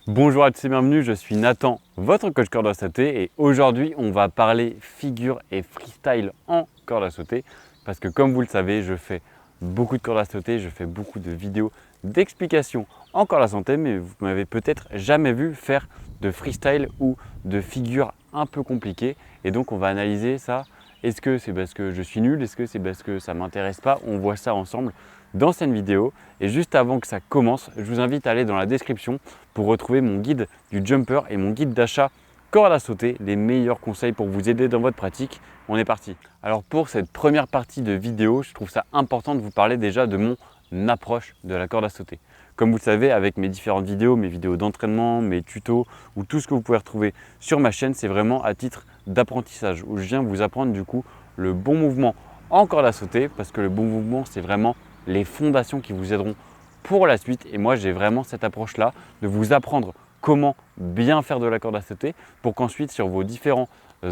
Bonjour à tous et bienvenue, je suis Nathan, votre coach corde à sauter et aujourd'hui on va parler figure et freestyle en corde à sauter parce que comme vous le savez, je fais beaucoup de corde à sauter, je fais beaucoup de vidéos d'explications en corde à sauter mais vous m'avez peut-être jamais vu faire de freestyle ou de figure un peu compliquées et donc on va analyser ça. Est-ce que c'est parce que je suis nul? Est-ce que c'est parce que ça ne m'intéresse pas? On voit ça ensemble dans cette vidéo. Et juste avant que ça commence, je vous invite à aller dans la description pour retrouver mon guide du jumper et mon guide d'achat corde à sauter, les meilleurs conseils pour vous aider dans votre pratique. On est parti. Alors pour cette première partie de vidéo, je trouve ça important de vous parler déjà de mon approche de la corde à sauter. Comme vous le savez, avec mes différentes vidéos, mes vidéos d'entraînement, mes tutos ou tout ce que vous pouvez retrouver sur ma chaîne, c'est vraiment à titre d'apprentissage où je viens vous apprendre du coup le bon mouvement en corde à sauter parce que le bon mouvement, c'est vraiment les fondations qui vous aideront pour la suite. Et moi, j'ai vraiment cette approche-là de vous apprendre comment bien faire de la corde à sauter pour qu'ensuite, sur vos différents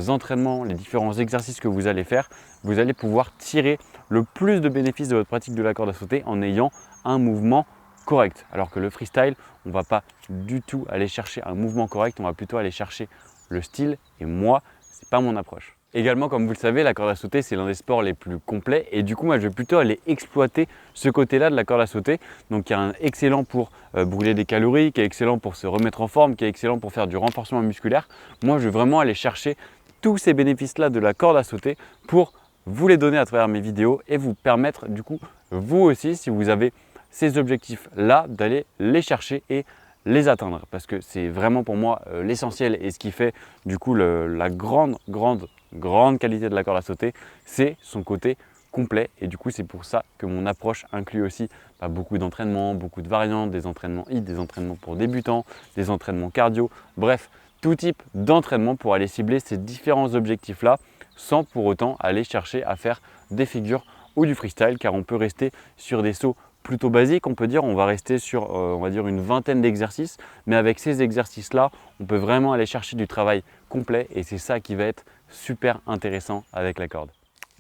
entraînements, les différents exercices que vous allez faire, vous allez pouvoir tirer le plus de bénéfices de votre pratique de la corde à sauter en ayant un mouvement correct. Alors que le freestyle, on ne va pas du tout aller chercher un mouvement correct, on va plutôt aller chercher le style. Et moi, ce n'est pas mon approche. Également, comme vous le savez, la corde à sauter, c'est l'un des sports les plus complets et du coup, moi, je vais plutôt aller exploiter ce côté-là de la corde à sauter. Donc, qui est excellent pour brûler des calories, qui est excellent pour se remettre en forme, qui est excellent pour faire du renforcement musculaire. Moi, je vais vraiment aller chercher tous ces bénéfices-là de la corde à sauter pour vous les donner à travers mes vidéos et vous permettre, du coup, vous aussi, si vous avez ces objectifs-là, d'aller les chercher et les atteindre parce que c'est vraiment pour moi l'essentiel et ce qui fait du coup la grande qualité de la corde à sauter, c'est son côté complet et du coup c'est pour ça que mon approche inclut aussi beaucoup d'entraînements, beaucoup de variantes, des entraînements HIIT, des entraînements pour débutants, des entraînements cardio, bref, tout type d'entraînement pour aller cibler ces différents objectifs-là sans pour autant aller chercher à faire des figures ou du freestyle car on peut rester sur des sauts plutôt basique, on peut dire, on va rester sur on va dire une vingtaine d'exercices, mais avec ces exercices-là, on peut vraiment aller chercher du travail complet et c'est ça qui va être super intéressant avec la corde.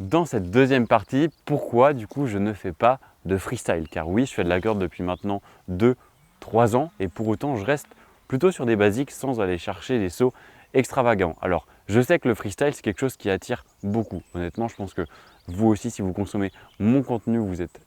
Dans cette deuxième partie, pourquoi du coup je ne fais pas de freestyle? Car oui, je fais de la corde depuis maintenant 2-3 ans et pour autant je reste plutôt sur des basiques sans aller chercher des sauts extravagants. Alors, je sais que le freestyle, c'est quelque chose qui attire beaucoup. Honnêtement, je pense que vous aussi, si vous consommez mon contenu, vous êtes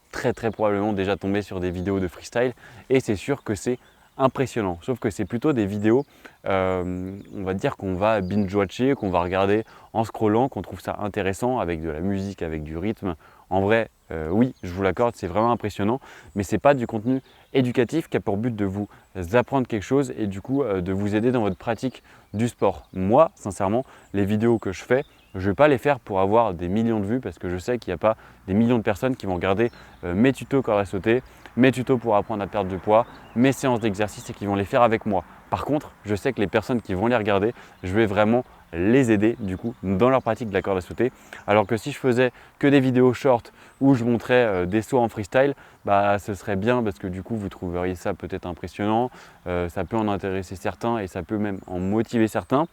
très probablement déjà tombé sur des vidéos de freestyle et c'est sûr que c'est impressionnant. Sauf que c'est plutôt des vidéos, on va dire qu'on va binge-watcher, qu'on va regarder en scrollant, qu'on trouve ça intéressant avec de la musique, avec du rythme. En vrai, oui, je vous l'accorde, c'est vraiment impressionnant, mais ce n'est pas du contenu éducatif qui a pour but de vous apprendre quelque chose et du coup de vous aider dans votre pratique du sport. Moi, sincèrement, les vidéos que je fais, je ne vais pas les faire pour avoir des millions de vues parce que je sais qu'il n'y a pas des millions de personnes qui vont regarder mes tutos corde à sauter, mes tutos pour apprendre à perdre du poids, mes séances d'exercice et qui vont les faire avec moi. Par contre, je sais que les personnes qui vont les regarder, je vais vraiment les aider du coup dans leur pratique de la corde à sauter. Alors que si je faisais que des vidéos short où je montrais des sauts en freestyle, ce serait bien parce que du coup vous trouveriez ça peut-être impressionnant, ça peut en intéresser certains et ça peut même en motiver certains.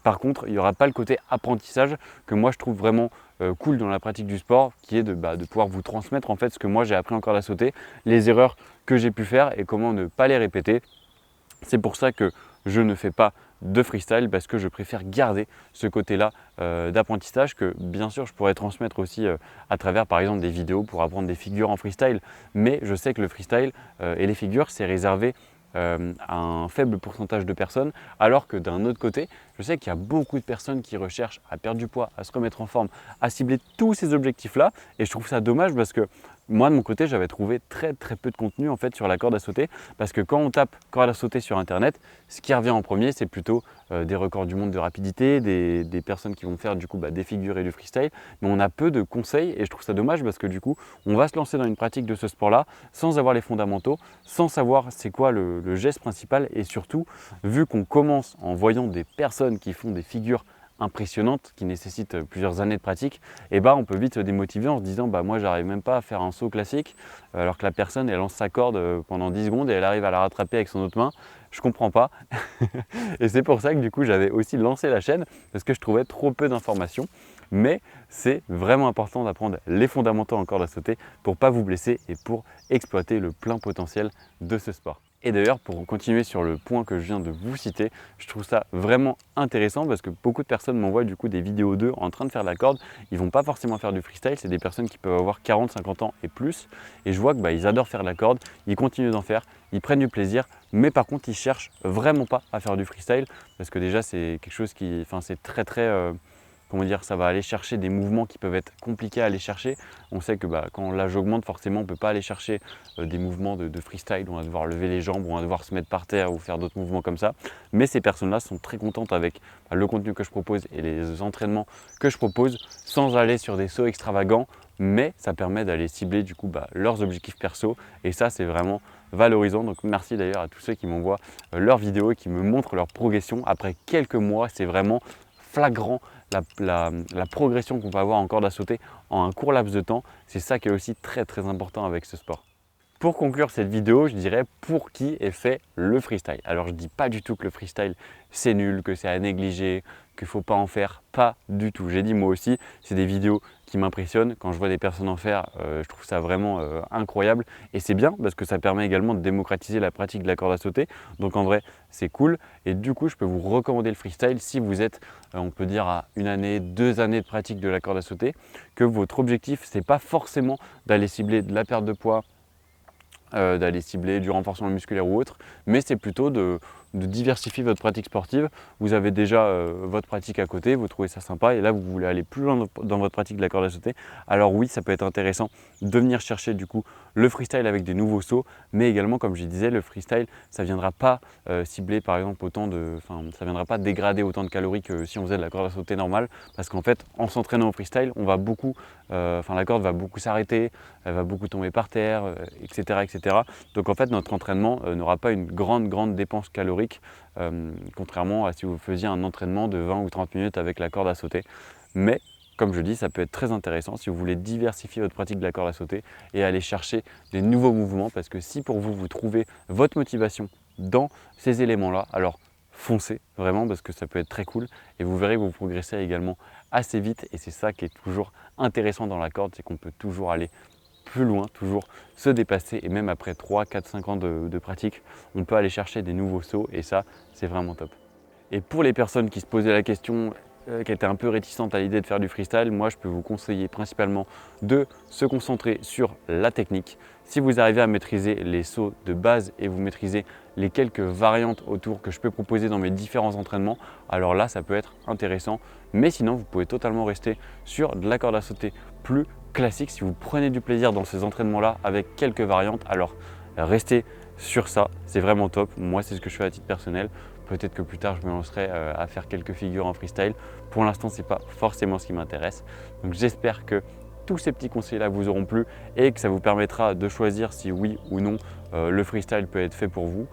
Par contre, il n'y aura pas le côté apprentissage que moi je trouve vraiment cool dans la pratique du sport, qui est de pouvoir vous transmettre en fait ce que moi j'ai appris en corde à sauter, les erreurs que j'ai pu faire et comment ne pas les répéter. C'est pour ça que je ne fais pas de freestyle parce que je préfère garder ce côté-là d'apprentissage que bien sûr je pourrais transmettre aussi à travers par exemple des vidéos pour apprendre des figures en freestyle. Mais je sais que le freestyle et les figures c'est réservé à un faible pourcentage de personnes, alors que d'un autre côté, je sais qu'il y a beaucoup de personnes qui recherchent à perdre du poids, à se remettre en forme, à cibler tous ces objectifs-là. Et je trouve ça dommage parce que moi, de mon côté, j'avais trouvé très peu de contenu en fait sur la corde à sauter parce que quand on tape corde à sauter sur internet, ce qui revient en premier, c'est plutôt des records du monde de rapidité, des personnes qui vont faire du coup des figures et du freestyle, mais on a peu de conseils et je trouve ça dommage parce que du coup, on va se lancer dans une pratique de ce sport-là sans avoir les fondamentaux, sans savoir c'est quoi le geste principal et surtout, vu qu'on commence en voyant des personnes qui font des figures impressionnantes qui nécessitent plusieurs années de pratique, et on peut vite se démotiver en se disant moi j'arrive même pas à faire un saut classique alors que la personne elle lance sa corde pendant 10 secondes et elle arrive à la rattraper avec son autre main. Je comprends pas et c'est pour ça que du coup j'avais aussi lancé la chaîne parce que je trouvais trop peu d'informations, mais c'est vraiment important d'apprendre les fondamentaux en corde à sauter pour pas vous blesser et pour exploiter le plein potentiel de ce sport. Et d'ailleurs, pour continuer sur le point que je viens de vous citer, je trouve ça vraiment intéressant parce que beaucoup de personnes m'envoient du coup des vidéos d'eux en train de faire de la corde. Ils vont pas forcément faire du freestyle, c'est des personnes qui peuvent avoir 40, 50 ans et plus. Et je vois que ils adorent faire de la corde, ils continuent d'en faire, ils prennent du plaisir, mais par contre ils cherchent vraiment pas à faire du freestyle parce que déjà c'est quelque chose qui, c'est très comment dire, ça va aller chercher des mouvements qui peuvent être compliqués à aller chercher. On sait que quand l'âge augmente, forcément, on ne peut pas aller chercher des mouvements de freestyle. On va devoir lever les jambes, on va devoir se mettre par terre ou faire d'autres mouvements comme ça. Mais ces personnes-là sont très contentes avec le contenu que je propose et les entraînements que je propose sans aller sur des sauts extravagants. Mais ça permet d'aller cibler du coup leurs objectifs perso. Et ça, c'est vraiment valorisant. Donc merci d'ailleurs à tous ceux qui m'envoient leurs vidéos et qui me montrent leur progression. Après quelques mois, c'est vraiment flagrant la progression qu'on va avoir en corde à sauter en un court laps de temps. C'est ça qui est aussi très important avec ce sport. Pour conclure cette vidéo, je dirais pour qui est fait le freestyle. Alors je ne dis pas du tout que le freestyle c'est nul, que c'est à négliger, qu'il ne faut pas en faire, pas du tout. J'ai dit moi aussi, c'est des vidéos qui m'impressionnent. Quand je vois des personnes en faire, je trouve ça vraiment incroyable. Et c'est bien parce que ça permet également de démocratiser la pratique de la corde à sauter. Donc en vrai, c'est cool. Et du coup, je peux vous recommander le freestyle si vous êtes, on peut dire, à 1 année, 2 années de pratique de la corde à sauter, que votre objectif, ce n'est pas forcément d'aller cibler de la perte de poids, d'aller cibler du renforcement musculaire ou autre, mais c'est plutôt de diversifier votre pratique sportive. Vous avez déjà votre pratique à côté, vous trouvez ça sympa et là vous voulez aller plus loin dans votre pratique de la corde à sauter. Alors oui, ça peut être intéressant de venir chercher du coup le freestyle avec des nouveaux sauts, mais également comme je disais, le freestyle ça ne viendra pas cibler par exemple ça viendra pas dégrader autant de calories que si on faisait de la corde à sauter normale, parce qu'en fait en s'entraînant au freestyle, on va beaucoup, la corde va beaucoup s'arrêter, elle va beaucoup tomber par terre, etc. Donc en fait notre entraînement n'aura pas une grande dépense calorique, contrairement à si vous faisiez un entraînement de 20 ou 30 minutes avec la corde à sauter. Mais comme je dis, ça peut être très intéressant si vous voulez diversifier votre pratique de la corde à sauter et aller chercher des nouveaux mouvements, parce que si pour vous, vous trouvez votre motivation dans ces éléments-là, alors foncez vraiment parce que ça peut être très cool et vous verrez que vous progressez également assez vite et c'est ça qui est toujours intéressant dans la corde, c'est qu'on peut toujours aller plus loin, toujours se dépasser et même après 3, 4, 5 ans de pratique, on peut aller chercher des nouveaux sauts et ça, c'est vraiment top. Et pour les personnes qui se posaient la question, qui étaient un peu réticentes à l'idée de faire du freestyle, moi je peux vous conseiller principalement de se concentrer sur la technique. Si vous arrivez à maîtriser les sauts de base et vous maîtrisez les quelques variantes autour que je peux proposer dans mes différents entraînements, alors là ça peut être intéressant. Mais sinon vous pouvez totalement rester sur de la corde à sauter plus classique. Si vous prenez du plaisir dans ces entraînements-là avec quelques variantes, alors restez sur ça, c'est vraiment top. Moi c'est ce que je fais à titre personnel. Peut-être que plus tard je me lancerai à faire quelques figures en freestyle. Pour l'instant ce n'est pas forcément ce qui m'intéresse. Donc j'espère que tous ces petits conseils-là vous auront plu et que ça vous permettra de choisir si oui ou non le freestyle peut être fait pour vous.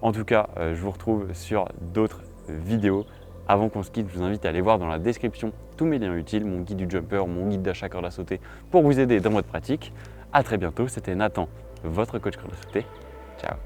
En tout cas, je vous retrouve sur d'autres vidéos. Avant qu'on se quitte, je vous invite à aller voir dans la description tous mes liens utiles, mon guide du jumper, mon guide d'achat corde à sauter pour vous aider dans votre pratique. A très bientôt, c'était Nathan, votre coach corde à sauter. Ciao.